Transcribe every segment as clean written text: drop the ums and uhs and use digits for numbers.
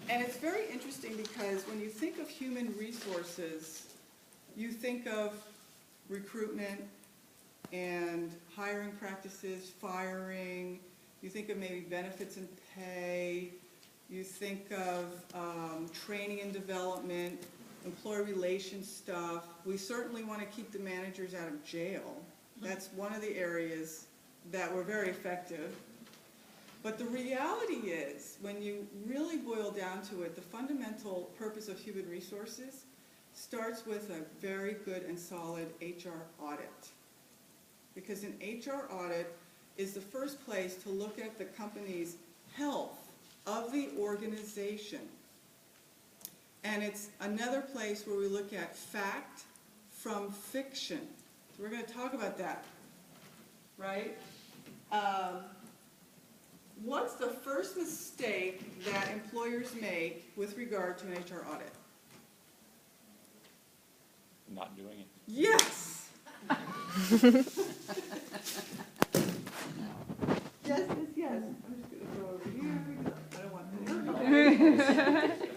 And it's very interesting because when you think of human resources, you think of recruitment and hiring practices, firing, you think of maybe benefits and pay, you think of training and development, employee relations stuff. We certainly want to keep the managers out of jail. That's one of the areas that were very effective. But the reality is, when you really boil down to it, the fundamental purpose of human resources starts with a very good and solid HR audit. Because an HR audit is the first place to look at the company's health of the organization. And it's another place where we look at fact from fiction. So we're going to talk about that, right? What's the first mistake that employers make with regard to an HR audit? Not doing it. Yes! Yes, yes, yes. I'm just going to go over here. I don't want that.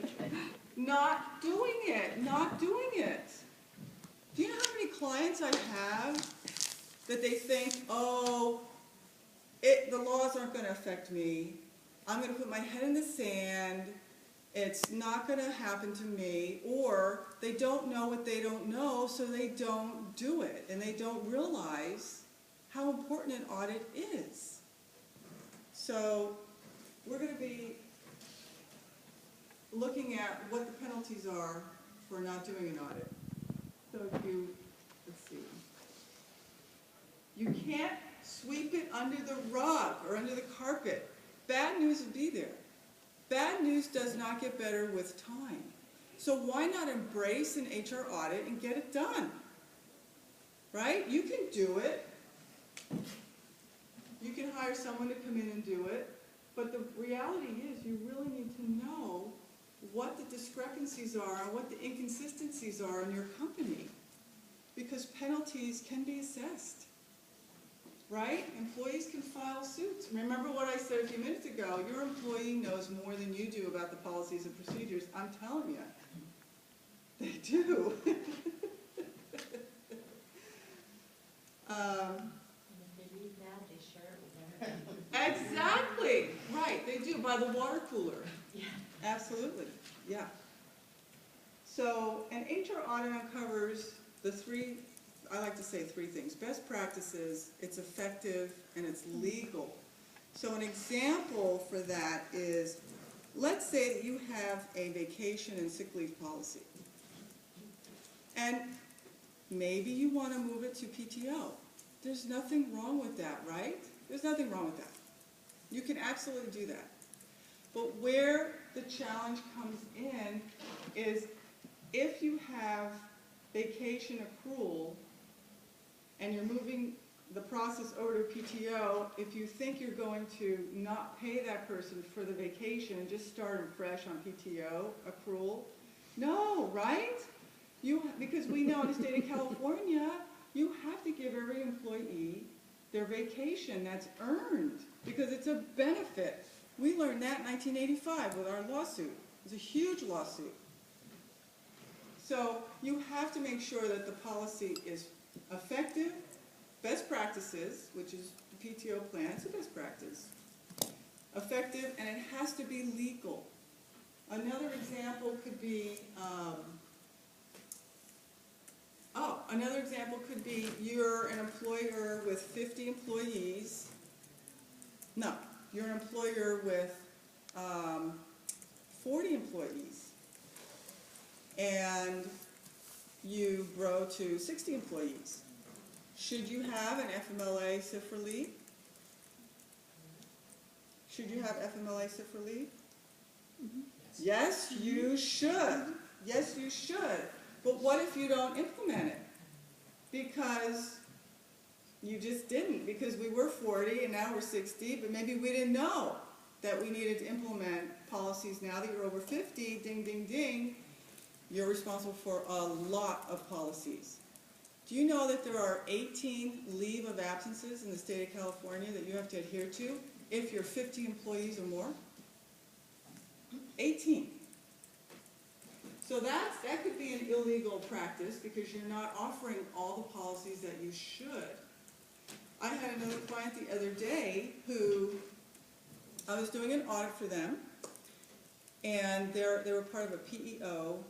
Not doing it. Not doing it. Do you know how many clients I have that they think, oh, the laws aren't going to affect me. I'm going to put my head in the sand. It's not going to happen to me. Or they don't know what they don't know, so they don't do it. And they don't realize how important an audit is. So we're going to be looking at what the penalties are for not doing an audit. So if you, let's see, you can't sweep it under the rug or under the carpet. Bad news will be there. Bad news does not get better with time. So why not embrace an HR audit and get it done? Right? You can do it. You can hire someone to come in and do it. But the reality is you really need to know what the discrepancies are and what the inconsistencies are in your company. Because penalties can be assessed. Right? Employees can file suits. Remember what I said a few minutes ago, your employee knows more than you do about the policies and procedures. I'm telling you. They do. If they read that, they share it with everybody. Exactly. Right, they do, by the water cooler. Yeah. Absolutely, yeah. So an HR audit uncovers the three, I like to say three things. Best practices, it's effective, and it's legal. So an example for that is, let's say that you have a vacation and sick leave policy. And maybe you want to move it to PTO. There's nothing wrong with that, right? There's nothing wrong with that. You can absolutely do that. But where the challenge comes in is if you have vacation accrual and you're moving the process over to PTO, if you think you're going to not pay that person for the vacation and just start them fresh on PTO accrual, no, right? Because we know in the state of California, you have to give every employee their vacation that's earned because it's a benefit. We learned that in 1985 with our lawsuit. It was a huge lawsuit. So you have to make sure that the policy is effective, best practices, which is the PTO plan, it's a best practice, effective, and it has to be legal. Another example could be, you're an employer with 50 employees. No, you're an employer with 40 employees. And you grow to 60 employees. Should you have an FMLA sick for leave? Should you have FMLA sick for leave? Mm-hmm. Yes, you should. Yes, you should. But what if you don't implement it? Because you just didn't. Because we were 40 and now we're 60, but maybe we didn't know that we needed to implement policies. Now that you're over 50, ding, ding, ding, you're responsible for a lot of policies. Do you know that there are 18 leave of absences in the state of California that you have to adhere to if you're 50 employees or more? 18. So that could be an illegal practice because you're not offering all the policies that you should. I had another client the other day who, I was doing an audit for them, and they were part of a PEO,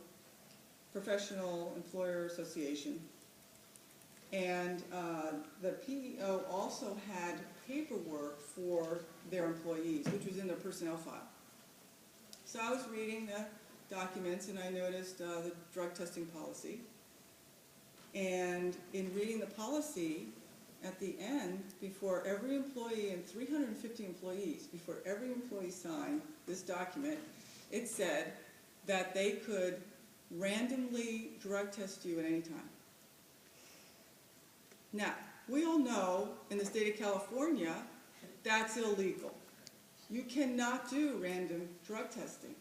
Professional Employer Association. And the PEO also had paperwork for their employees, which was in their personnel file. So I was reading the documents and I noticed the drug testing policy. And in reading the policy, at the end, before every employee, and 350 employees, before every employee signed this document, it said that they could randomly drug test you at any time. Now, we all know in the state of California, that's illegal. You cannot do random drug testing.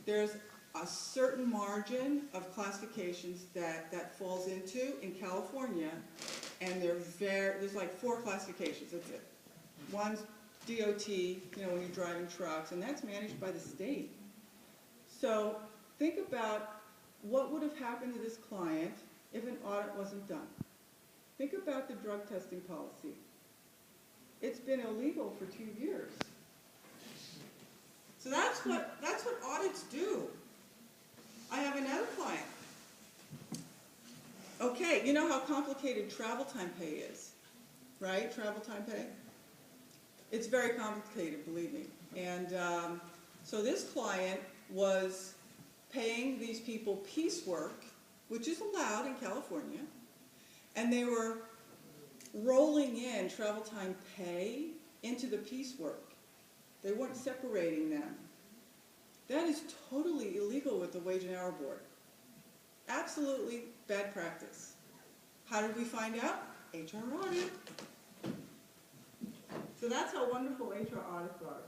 There's a certain margin of classifications that falls into in California, and there's like 4 classifications, that's it. One's DOT, when you're driving trucks, and that's managed by the state. So think about what would have happened to this client if an audit wasn't done. Think about the drug testing policy. It's been illegal for 2 years. So that's what audits do. I have another client. Okay, you know how complicated travel time pay is, right? Travel time pay? It's very complicated, believe me. And so this client was paying these people piecework, which is allowed in California, and they were rolling in travel time pay into the piecework. They weren't separating them. That is totally illegal with the Wage and Hour Board. Absolutely bad practice. How did we find out? HR audit. So that's how wonderful HR audits are.